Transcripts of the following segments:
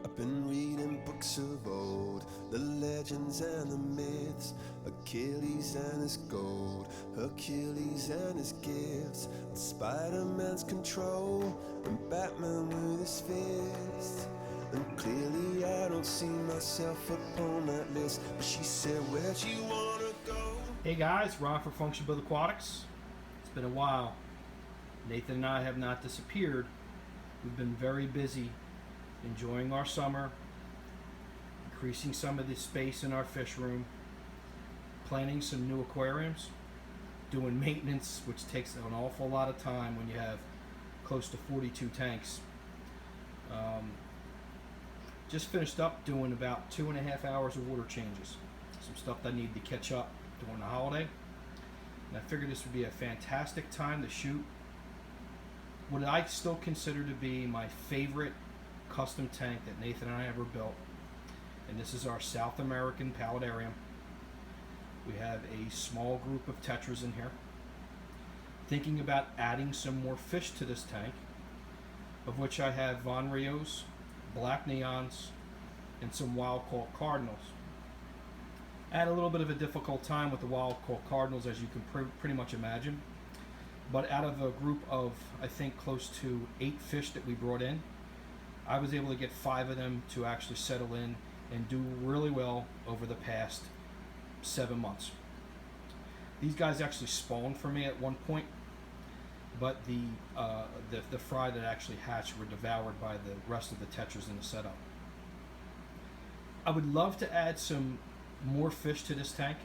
I've been reading books of old, the legends and the myths, Achilles and his gold, Hercules and his gifts, Spider-Man's control, and Batman with his fists. And clearly I don't see myself upon that list. But she said, where'd you wanna go? Hey guys, Ron for FunctionBuilt-Aquatics. It's been a while. Nathan and I have not disappeared. We've been very busy enjoying our summer, increasing some of the space in our fish room, planning some new aquariums, doing maintenance, which takes an awful lot of time when you have close to 42 tanks. Just finished up doing about 2.5 hours of water changes. Some stuff that I need to catch up during the holiday. And I figured this would be a fantastic time to shoot what I still consider to be my favorite custom tank that Nathan and I ever built. And this is our South American Paludarium. We have a small group of tetras in here. Thinking about adding some more fish to this tank, of which I have Von Rios, black neons, and some wild-caught cardinals. I had a little bit of a difficult time with the wild-caught cardinals, as you can pretty much imagine. But out of a group of, I think, close to 8 fish that we brought in, I was able to get 5 of them to actually settle in and do really well over the past 7 months. These guys actually spawned for me at one point, but the fry that actually hatched were devoured by the rest of the tetras in the setup. I would love to add some more fish to this tank.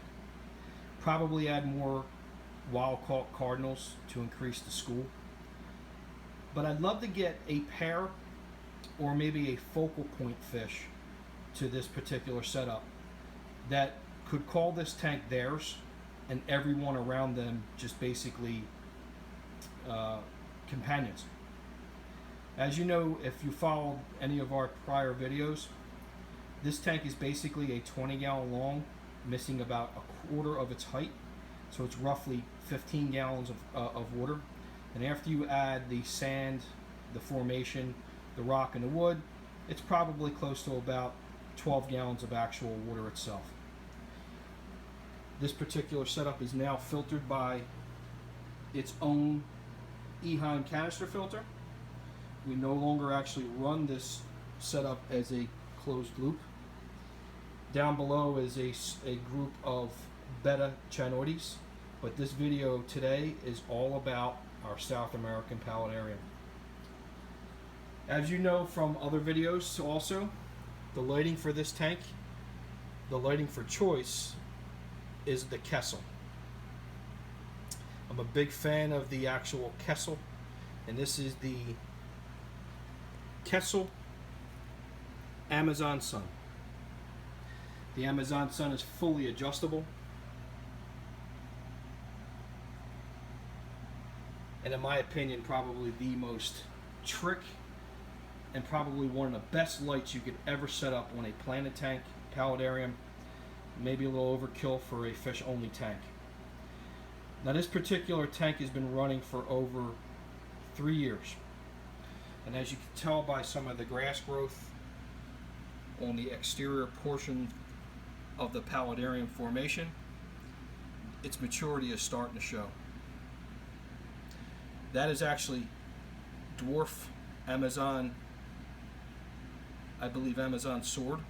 Probably add more wild-caught cardinals to increase the school. But I'd love to get a pair or maybe a focal point fish to this particular setup that could call this tank theirs and everyone around them just basically companions. As you know, if you followed any of our prior videos, this tank is basically a 20-gallon long, missing about a quarter of its height, so it's roughly 15 gallons of water. And after you add the sand, the formation, the rock, and the wood, it's probably close to about 12 gallons of actual water itself. This particular setup is now filtered by its own Eheim canister filter. We no longer actually run this setup as a closed loop. Down below is a group of beta chanoides, but this video today is all about our South American Paludarium. As you know from other videos also, the lighting for this tank, the lighting for choice, is the Kessel. I'm a big fan of the actual Kessel, and this is the Kessel Amazon Sun. The Amazon Sun is fully adjustable, and in my opinion probably the most trick and probably one of the best lights you could ever set up on a planted tank, paludarium, maybe a little overkill for a fish only tank. Now this particular tank has been running for over 3 years, and as you can tell by some of the grass growth on the exterior portion of the paludarium formation, its maturity is starting to show. That is actually dwarf Amazon, I believe Amazon sword,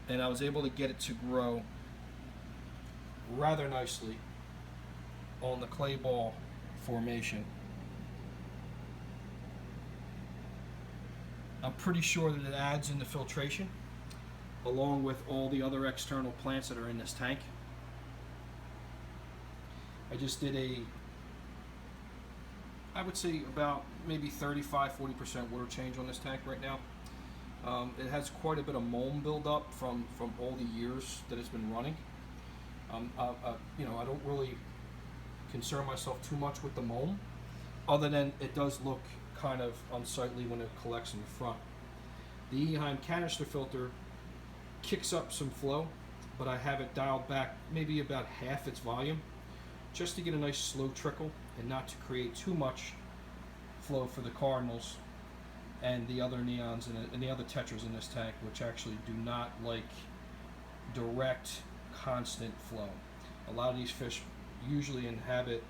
and I was able to get it to grow rather nicely on the clay ball formation. I'm pretty sure that it adds in the filtration along with all the other external plants that are in this tank. I just did I would say about maybe 35-40% water change on this tank right now. It has quite a bit of mulm buildup from all the years that it's been running. I don't really concern myself too much with the mulm, other than it does look kind of unsightly when it collects in the front. The Eheim canister filter kicks up some flow, but I have it dialed back maybe about half its volume, just to get a nice slow trickle and not to create too much flow for the cardinals and the other neons and the other tetras in this tank, which actually do not like direct, constant flow. A lot of these fish usually inhabit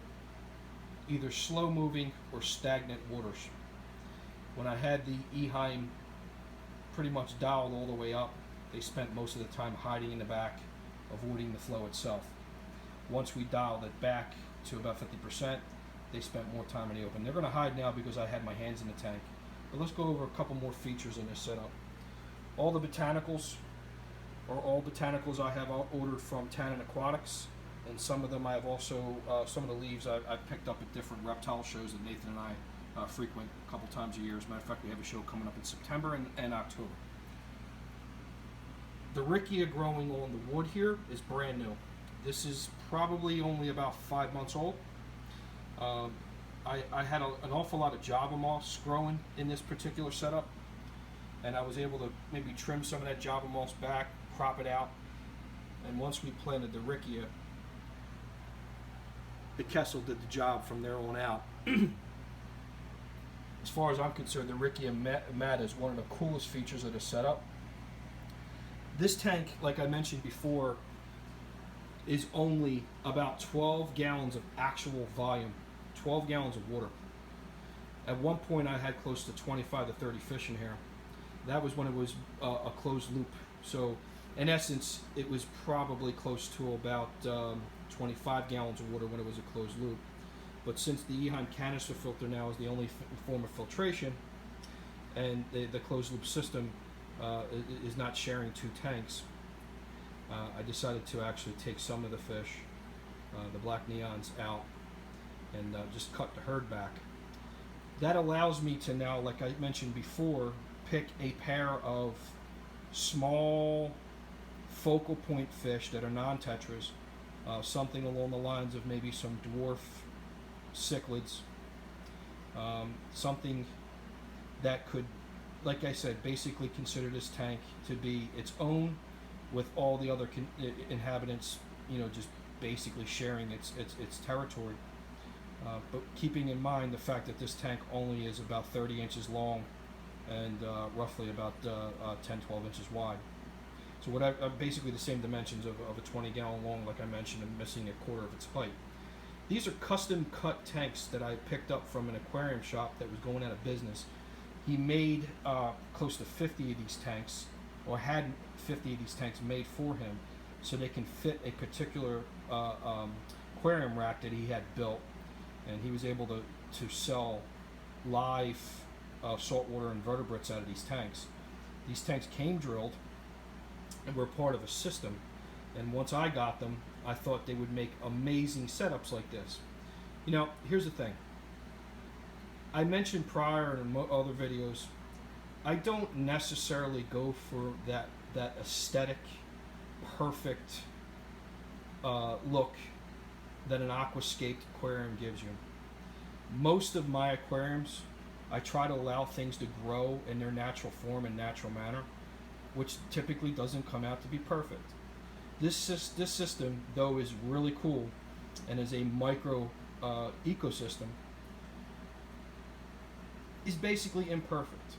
either slow moving or stagnant waters. When I had the Eheim pretty much dialed all the way up, they spent most of the time hiding in the back, avoiding the flow itself. Once we dialed it back to about 50%, they spent more time in the open. They're going to hide now because I had my hands in the tank. But let's go over a couple more features in this setup. All the botanicals are all botanicals I have ordered from FunctionBuilt-Aquatics, and some of them I have also, some of the leaves I've picked up at different reptile shows that Nathan and I frequent a couple times a year. As a matter of fact, we have a show coming up in September and October. The Riccia growing on the wood here is brand new. This is probably only about 5 months old. I had an awful lot of Java moss growing in this particular setup, and I was able to maybe trim some of that Java moss back, crop it out, and once we planted the Riccia, the Kessel did the job from there on out. As far as I'm concerned, the Riccia mat is one of the coolest features of the setup. This tank, like I mentioned before, is only about 12 gallons of actual volume, 12 gallons of water. At one point I had close to 25 to 30 fish in here. That was when it was a closed loop. So in essence, it was probably close to about 25 gallons of water when it was a closed loop. But since the Eheim canister filter now is the only form of filtration, and the closed loop system is not sharing two tanks, I decided to actually take some of the fish, the black neons, out and just cut the herd back. That allows me to now, like I mentioned before, pick a pair of small focal point fish that are non-tetras, something along the lines of maybe some dwarf cichlids, something that could, like I said, basically consider this tank to be its own, with all the other inhabitants, just basically sharing its territory. But keeping in mind the fact that this tank only is about 30 inches long and roughly about 10-12 inches wide. So what basically the same dimensions of a 20-gallon long, like I mentioned, and missing a quarter of its height. These are custom cut tanks that I picked up from an aquarium shop that was going out of business. He made close to 50 of these tanks, or had 50 of these tanks made for him, so they can fit a particular aquarium rack that he had built, and he was able to sell live saltwater invertebrates out of these tanks. These tanks came drilled and were part of a system, and once I got them, I thought they would make amazing setups like this. Here's the thing. I mentioned prior in other videos, I don't necessarily go for that aesthetic, perfect look that an aquascaped aquarium gives you. Most of my aquariums, I try to allow things to grow in their natural form and natural manner, which typically doesn't come out to be perfect. This system, though, is really cool and is a micro ecosystem, is basically imperfect.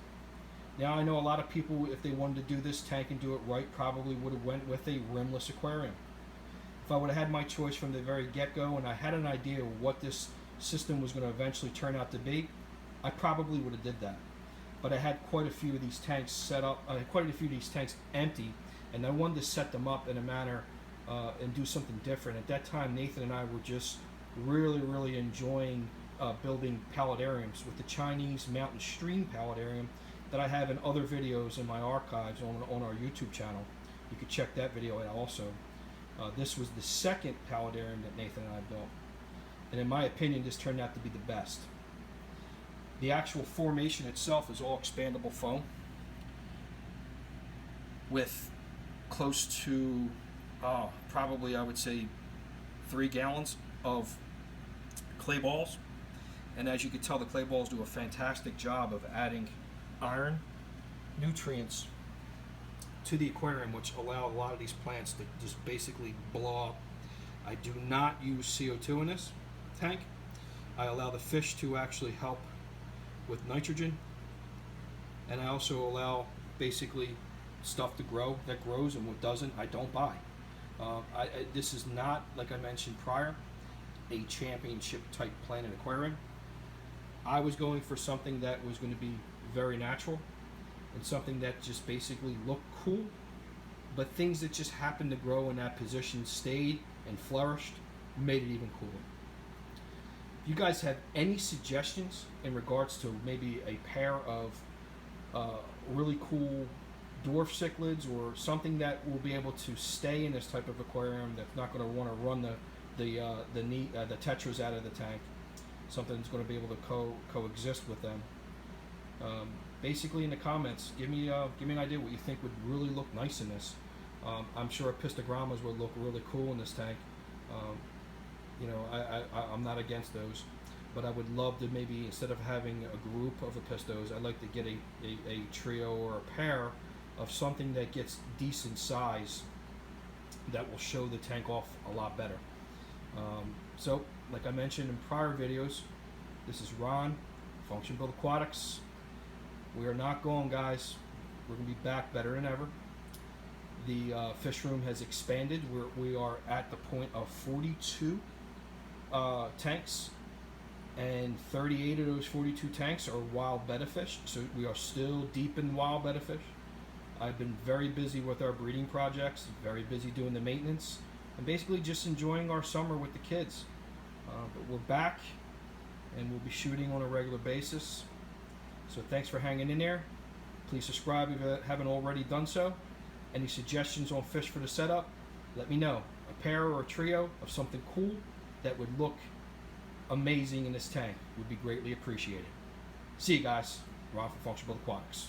Now, I know a lot of people, if they wanted to do this tank and do it right, probably would have went with a rimless aquarium. If I would have had my choice from the very get-go and I had an idea of what this system was going to eventually turn out to be, I probably would have did that. But I had quite a few of these tanks set up, quite a few of these tanks empty, and I wanted to set them up in a manner and do something different. At that time, Nathan and I were just really enjoying building paludariums with the Chinese mountain stream paludarium that I have in other videos in my archives on our YouTube channel. You could check that video out also. This was the second paludarium that Nathan and I built, and in my opinion, this turned out to be the best. The actual formation itself is all expandable foam with close to probably, I would say, 3 gallons of clay balls. And as you can tell, the clay balls do a fantastic job of adding iron nutrients to the aquarium, which allow a lot of these plants to just basically blow up. I do not use CO2 in this tank. I allow the fish to actually help with nitrogen and I also allow basically stuff to grow that grows, and what doesn't, I don't buy. This is not, like I mentioned prior, a championship type plant and aquarium. I was going for something that was going to be very natural and something that just basically looked cool, but things that just happened to grow in that position stayed and flourished, made it even cooler. If you guys have any suggestions in regards to maybe a pair of really cool dwarf cichlids or something that will be able to stay in this type of aquarium, that's not going to want to run the tetras out of the tank, something that's going to be able to coexist with them. Basically, in the comments, give me an idea what you think would really look nice in this. I'm sure apistogrammas would look really cool in this tank. I'm not against those, but I would love to maybe, instead of having a group of apistos, I'd like to get a trio or a pair of something that gets decent size that will show the tank off a lot better. So, like I mentioned in prior videos, this is Ron, FunctionBuilt-Aquatics. We are not going, guys. We're going to be back better than ever. The fish room has expanded. We are at the point of 42 tanks, and 38 of those 42 tanks are wild betta fish. So we are still deep in wild betta fish. I've been very busy with our breeding projects, very busy doing the maintenance, and basically just enjoying our summer with the kids. But we're back, and we'll be shooting on a regular basis. So thanks for hanging in there. Please subscribe if you haven't already done so. Any suggestions on fish for the setup, let me know. A pair or a trio of something cool that would look amazing in this tank would be greatly appreciated. See you guys. Ron from FunctionBuilt-Aquatics.